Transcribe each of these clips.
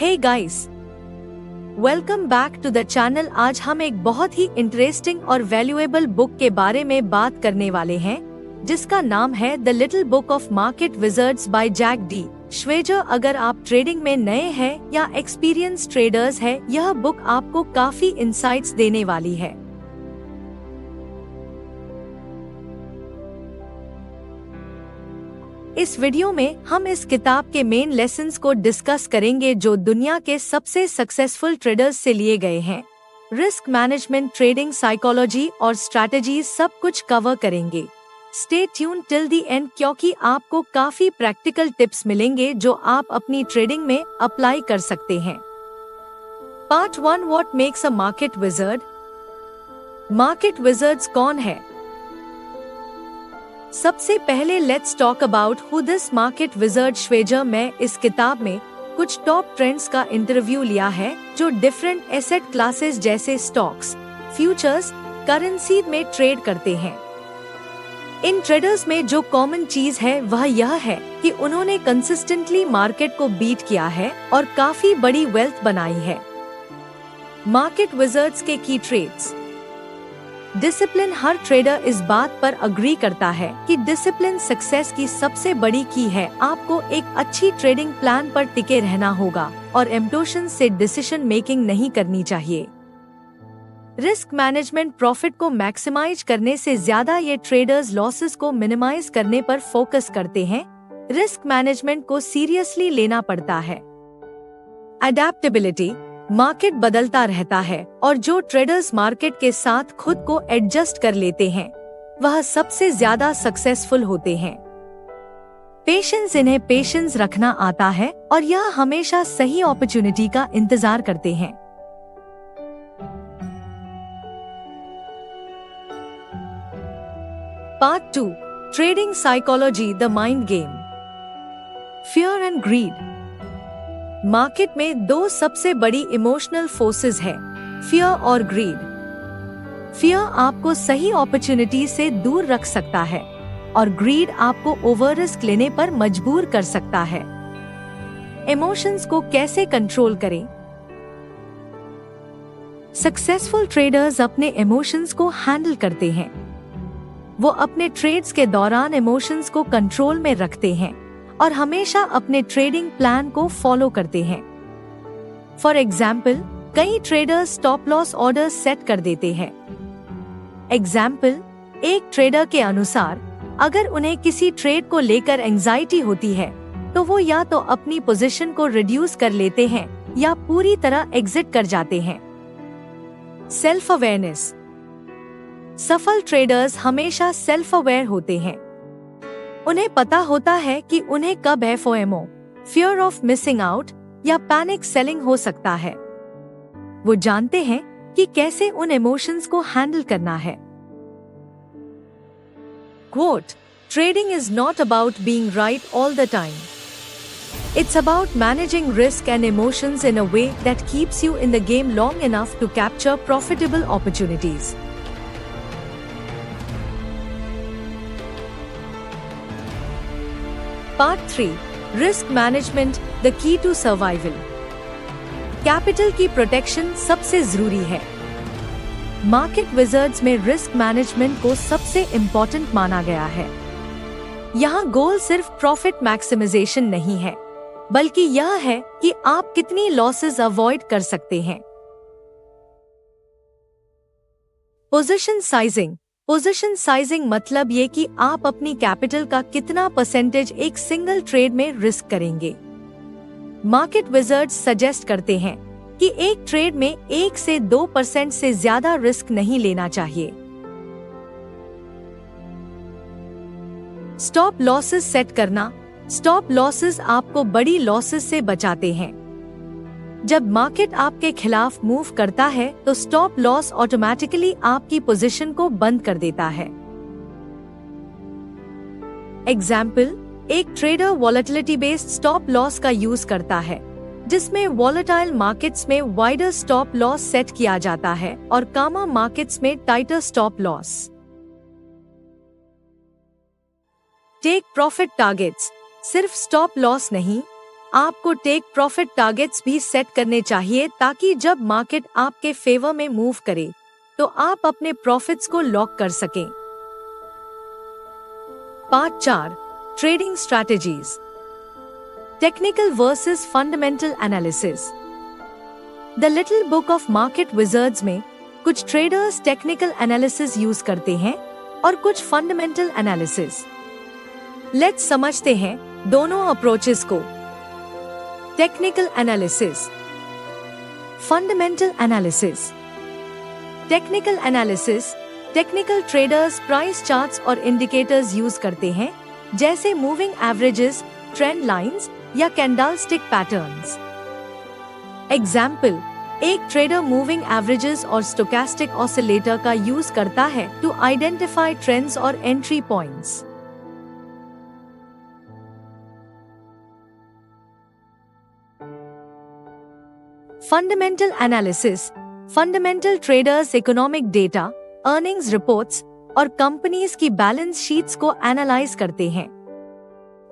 Hey guys, welcome back to the channel. आज हम एक बहुत ही इंटरेस्टिंग और वैल्यूएबल बुक के बारे में बात करने वाले हैं, जिसका नाम है the little book of market wizards by Jack D Schwager. अगर आप ट्रेडिंग में नए हैं या एक्सपीरियंस ट्रेडर्स हैं, यह बुक आपको काफी इंसाइट्स देने वाली है। इस वीडियो में हम इस किताब के मेन लेसन्स को डिस्कस करेंगे जो दुनिया के सबसे सक्सेसफुल ट्रेडर्स से लिए गए हैं। रिस्क मैनेजमेंट, ट्रेडिंग साइकोलॉजी और स्ट्रैटेजीज सब कुछ कवर करेंगे। Stay tune till the end क्योंकि आपको काफी प्रैक्टिकल टिप्स मिलेंगे जो आप अपनी ट्रेडिंग में अप्लाई कर सकते हैं। Part 1, what makes a market wizard. Market wizards कौन है? सबसे पहले let's talk about who this market wizard Schwager. मैं इस किताब में कुछ टॉप ट्रेंड्स का इंटरव्यू लिया है जो डिफरेंट एसेट क्लासेस जैसे स्टॉक्स, फ्यूचर्स, करेंसी में ट्रेड करते हैं। इन ट्रेडर्स में जो कॉमन चीज है वह यह है कि उन्होंने कंसिस्टेंटली मार्केट को बीट किया है और काफी बड़ी वेल्थ बनाई है। मार्केट विजर्ड्स के की ट्रेड्स। डिसिप्लिन। हर ट्रेडर इस बात पर अग्री करता है कि डिसिप्लिन सक्सेस की सबसे बड़ी की है। आपको एक अच्छी ट्रेडिंग प्लान पर टिके रहना होगा और इमोशन से डिसीजन मेकिंग नहीं करनी चाहिए। Risk management. प्रॉफिट को मैक्सिमाइज करने से ज्यादा ये ट्रेडर्स लॉसेस को मिनिमाइज करने पर फोकस करते हैं। रिस्क मैनेजमेंट को सीरियसली लेना पड़ता है। अडेप्टेबिलिटी। मार्केट बदलता रहता है और जो ट्रेडर्स मार्केट के साथ खुद को एडजस्ट कर लेते हैं वह सबसे ज्यादा सक्सेसफुल होते हैं। पेशेंस। इन्हें पेशेंस रखना आता है और यह हमेशा सही अपॉर्चुनिटी का इंतजार करते हैं। Part 2, trading psychology, the mind game. Fear and greed. Market में दो सबसे बड़ी इमोशनल फोर्सेस है, फियर और ग्रीड। फियर आपको सही अपॉर्चुनिटी से दूर रख सकता है और ग्रीड आपको ओवर रिस्क लेने पर मजबूर कर सकता है। इमोशंस को कैसे कंट्रोल करें? सक्सेसफुल ट्रेडर्स अपने इमोशंस को हैंडल करते हैं। वो अपने ट्रेड्स के दौरान इमोशंस को कंट्रोल में रखते हैं और हमेशा अपने ट्रेडिंग प्लान को फॉलो करते हैं। फॉर एग्जाम्पल, कई traders stop loss order set कर देते हैं। एग्जाम्पल, एक ट्रेडर के अनुसार अगर उन्हें किसी ट्रेड को लेकर एंजाइटी होती है तो वो या तो अपनी पोजीशन को रिड्यूस कर लेते हैं या पूरी तरह एग्जिट कर जाते हैं। Self awareness. सफल ट्रेडर्स हमेशा सेल्फ अवेयर होते हैं। उन्हें पता होता है कि उन्हें कब एफओएमओ, फियर ऑफ मिसिंग आउट या पैनिक सेलिंग हो सकता है। वो जानते हैं कि कैसे उन इमोशंस को हैंडल करना है। Quote, trading is not about being right all the time. It's about managing risk and emotions in a way that keeps you in the game long enough to capture profitable opportunities. Part 3, Risk Management, the key to survival. Capital की protection सबसे जरूरी है। Market wizards में risk management को सबसे important माना गया है। यहाँ गोल सिर्फ प्रॉफिट मैक्सिमाइजेशन नहीं है, बल्कि यह है कि आप कितनी लॉसेस अवॉइड कर सकते हैं। Position sizing. पोजीशन साइजिंग मतलब ये कि आप अपनी कैपिटल का कितना परसेंटेज एक सिंगल ट्रेड में रिस्क करेंगे। मार्केट विजर्ड्स सजेस्ट करते हैं कि एक ट्रेड में 1 से 2% से ज्यादा रिस्क नहीं लेना चाहिए। स्टॉप लॉसेस सेट करना। स्टॉप लॉसेस आपको बड़ी लॉसेस से बचाते हैं। जब मार्केट आपके खिलाफ मूव करता है तो स्टॉप लॉस ऑटोमेटिकली आपकी पोजीशन को बंद कर देता है। एग्जाम्पल, एक trader volatility based stop loss का यूज करता है, जिसमें वॉलेटाइल मार्केट्स में वाइडर स्टॉप लॉस सेट किया जाता है और कामा मार्केट्स में tighter stop loss. Take profit targets. सिर्फ स्टॉप लॉस नहीं, आपको टेक प्रॉफिट टारगेट्स भी सेट करने चाहिए ताकि जब मार्केट आपके फेवर में मूव करे तो आप अपने प्रॉफिट्स को लॉक कर सकें। Part 4, trading strategies, technical versus fundamental analysis. The little book of market wizards में कुछ ट्रेडर्स टेक्निकल एनालिसिस यूज करते हैं और कुछ फंडामेंटल एनालिसिस। लेट्स समझते हैं दोनों अप्रोचेस को। Technical analysis, fundamental analysis. Technical analysis, technical traders price charts और इंडिकेटर्स यूज करते हैं जैसे मूविंग एवरेजेस, ट्रेंड लाइंस या कैंडलस्टिक पैटर्न्स। एग्जाम्पल, एक ट्रेडर मूविंग एवरेजेस और स्टोकेस्टिक ऑसिलेटर का यूज करता है टू आइडेंटिफाई ट्रेंड्स और entry points. Fundamental analysis, fundamental traders economic data, earnings reports और कंपनीज की बैलेंस शीट्स को एनालाइज करते हैं।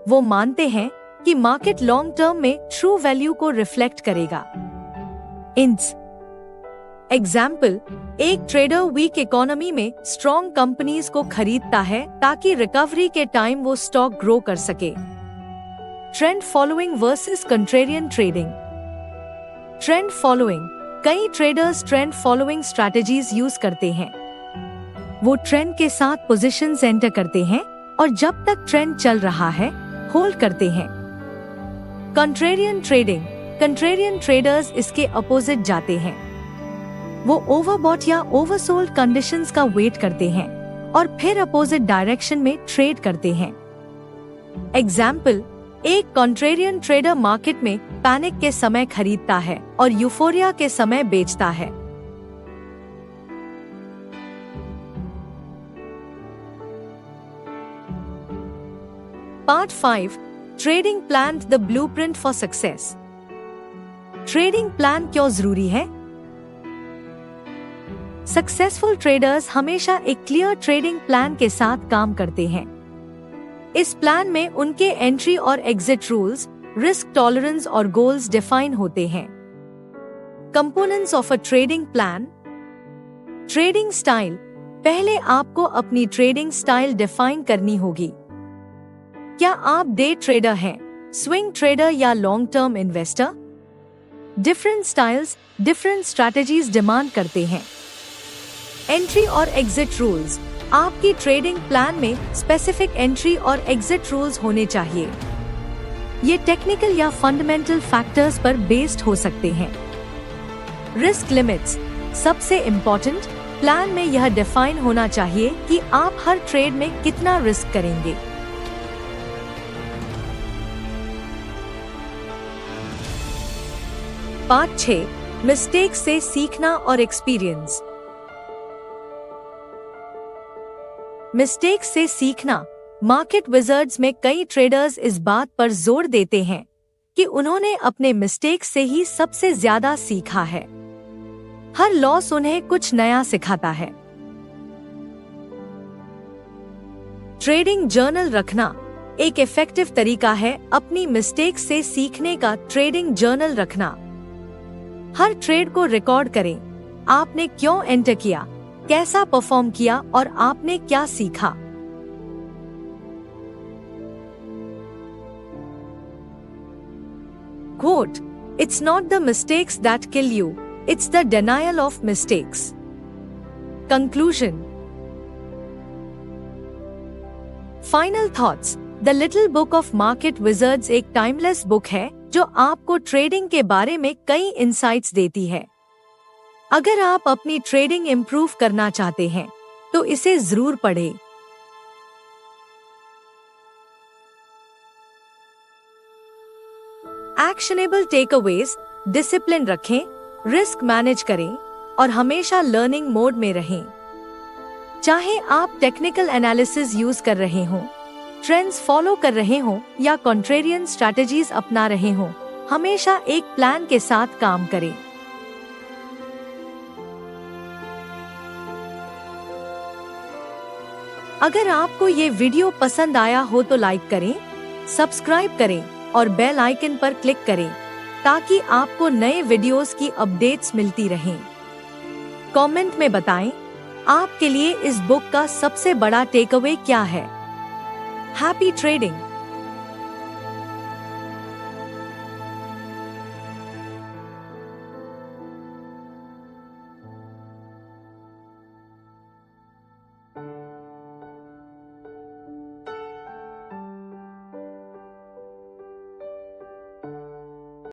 वो मानते हैं कि मार्केट लॉन्ग टर्म में ट्रू वैल्यू को रिफ्लेक्ट करेगा। इंस एग्जाम्पल, एक ट्रेडर वीक इकोनॉमी में स्ट्रॉन्ग कंपनीज को खरीदता है ताकि रिकवरी के टाइम वो स्टॉक ग्रो कर सके। Trend following versus contrarian trading. Trend following, कई traders trend following strategies use करते हैं। वो ट्रेंड के साथ पोजीशंस एंटर करते हैं और जब तक ट्रेंड चल रहा है होल्ड करते हैं। कंट्रेरियन ट्रेडिंग, कंट्रेरियन ट्रेडर्स इसके अपोजिट जाते हैं। वो ओवरबॉट या ओवरसोल्ड कंडीशंस का वेट करते हैं और फिर अपोजिट डायरेक्शन में ट्रेड करते हैं। एग्जाम्पल, एक कॉन्ट्रेरियन ट्रेडर मार्केट में पैनिक के समय खरीदता है और यूफोरिया के समय बेचता है। Part 5, trading plan, the blueprint for success. Trading plan क्यों जरूरी है? सक्सेसफुल ट्रेडर्स हमेशा एक क्लियर ट्रेडिंग प्लान के साथ काम करते हैं। इस प्लान में उनके एंट्री और एग्जिट रूल्स, रिस्क टॉलरेंस और गोल्स डिफाइन होते हैं। Components of a trading plan. Trading style, पहले आपको अपनी ट्रेडिंग स्टाइल डिफाइन करनी होगी। क्या आप डे ट्रेडर हैं, स्विंग ट्रेडर या long term investor? Different styles different strategies demand करते हैं। एंट्री और एग्जिट रूल्स, आपकी ट्रेडिंग प्लान में स्पेसिफिक एंट्री और एग्जिट रूल्स होने चाहिए। ये टेक्निकल या फंडामेंटल फैक्टर्स पर बेस्ड हो सकते हैं। रिस्क लिमिट्स, सबसे इम्पोर्टेंट, प्लान में यह डिफाइन होना चाहिए कि आप हर ट्रेड में कितना रिस्क करेंगे। पार्ट 6, मिस्टेक्स से सीखना और एक्सपीरियंस। मिस्टेक्स से सीखना। मार्केट विजर्ड्स में कई ट्रेडर्स इस बात पर जोर देते हैं कि उन्होंने अपने मिस्टेक्स से ही सबसे ज्यादा सीखा है। हर लॉस उन्हें कुछ नया सिखाता है। ट्रेडिंग जर्नल रखना एक इफेक्टिव तरीका है अपनी मिस्टेक्स से सीखने का। ट्रेडिंग जर्नल रखना, हर ट्रेड को रिकॉर्ड करें। आपने क्यों एंटर किया, कैसा परफॉर्म किया और आपने क्या सीखा। Quote, "It's not the mistakes that kill you, it's the denial of mistakes." Conclusion. Final thoughts. The Little Book of Market Wizards एक टाइमलेस बुक है जो आपको ट्रेडिंग के बारे में कई इंसाइट्स देती है। अगर आप अपनी ट्रेडिंग इम्प्रूव करना चाहते हैं तो इसे जरूर पढ़ें। एक्शनेबल टेकअवेज, डिसिप्लिन रखें, रिस्क मैनेज करें और हमेशा लर्निंग मोड में रहें। चाहे आप टेक्निकल एनालिसिस यूज कर रहे हों, ट्रेंड्स फॉलो कर रहे हों या कॉन्ट्रेरियन स्ट्रैटेजीज अपना रहे हों, हमेशा एक प्लान के साथ काम करें। अगर आपको ये वीडियो पसंद आया हो तो लाइक करें, सब्सक्राइब करें और बेल आइकन पर क्लिक करें ताकि आपको नए वीडियोस की अपडेट्स मिलती रहें। कमेंट में बताएं आपके लिए इस बुक का सबसे बड़ा टेकअवे क्या है। Happy trading.